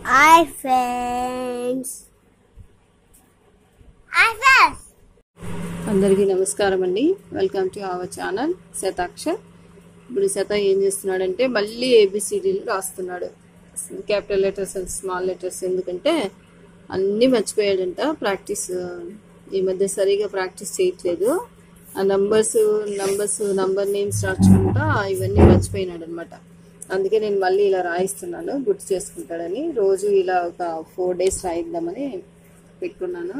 Hi friends. Hi friends. అందరికీ నమస్కారం అండి. Welcome to our channel Shatakshar. ఇప్పుడు శత ఏం చేస్తున్నాడంటే మళ్ళీ ఏబిసిడీలు రాస్తున్నాడు. Capital letters and small letters ఎందుకంటే అన్నీ మర్చిపోయాడంట. ప్రాక్టీస్ ఈ మధ్య సరిగా ప్రాక్టీస్ చేయట్లేదు. ఆ నంబర్ నేమ్స్ రాసుకుంటా ఇవన్నీ మర్చిపోయినాడు అనమాట. అందుకే నేను మళ్ళీ ఇలా రాయిస్తున్నాను, గుర్తు చేసుకుంటాడని. రోజు ఇలా ఒక 4 days రాయిద్దామని పెట్టుకున్నాను.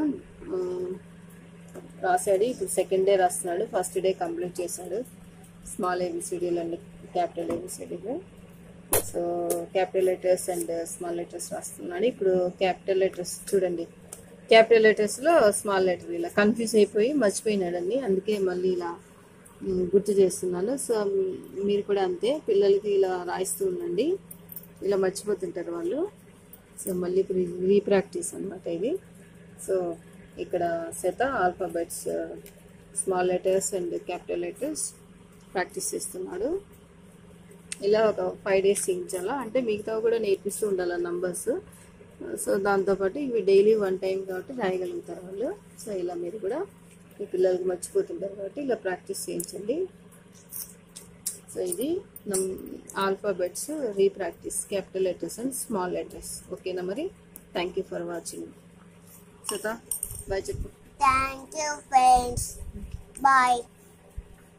రాశాడు. ఇప్పుడు సెకండ్ డే రాస్తున్నాడు. ఫస్ట్ డే కంప్లీట్ చేశాడు. స్మాల్ ఏబిసిడీలు అండ్ క్యాపిటల్ ఏబిసిడీలు. So capital letters and small letters రాస్తున్నాడు. ఇప్పుడు క్యాపిటల్ లెటర్స్ చూడండి. క్యాపిటల్ లెటర్స్లో స్మాల్ లెటర్ ఇలా కన్ఫ్యూజ్ అయిపోయి మర్చిపోయినాడండి. అందుకే మళ్ళీ ఇలా గుర్తు చేస్తున్నాను. సో మీరు కూడా అంతే, పిల్లలకి ఇలా రాయిస్తూ ఉండండి. ఇలా మర్చిపోతుంటారు వాళ్ళు. సో మళ్ళీ ఇప్పుడు రీప్రాక్టీస్ అనమాట ఇది. సో ఇక్కడ శత alphabets, small letters and capital letters practice చేస్తున్నాడు. ఇలా ఒక 5 days చేయించాలా, అంటే మిగతావి కూడా నేర్పిస్తూ ఉండాలి నంబర్స్. సో దాంతోపాటు ఇవి డైలీ 1 time కాబట్టి రాయగలుగుతారు వాళ్ళు. సో ఇలా మీరు కూడా మీ పిల్లలకి మర్చిపోతుంటారు కాబట్టి ఇలా ప్రాక్టీస్ చేయించండి. సో ఇది alphabets repractice, capital letters and small letters. ఓకేనా మరి? Thank you for watching. Sata bye చెప్పు. Thank you friends. Bye.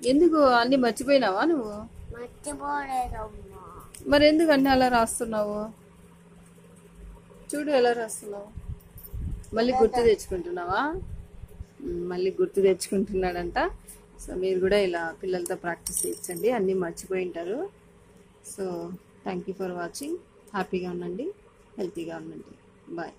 ఎందుకు అన్ని మర్చిపోయినావా నువ్వు? మర్చిపోలేదమ్మా. మరి ఎందుకు అన్ని అలా రాస్తున్నావు? చూడు ఎలా రాస్తున్నావు. మళ్ళీ గుర్తు తెచ్చుకుంటున్నావా? మళ్ళీ గుర్తు తెచ్చుకుంటున్నాడంట. సో మీరు కూడా ఇలా పిల్లలతో ప్రాక్టీస్ చేయించండి, అన్నీ మర్చిపోయి ఉంటారు. So thank you for watching. హ్యాపీగా ఉండండి, హెల్తీగా ఉండండి. బాయ్.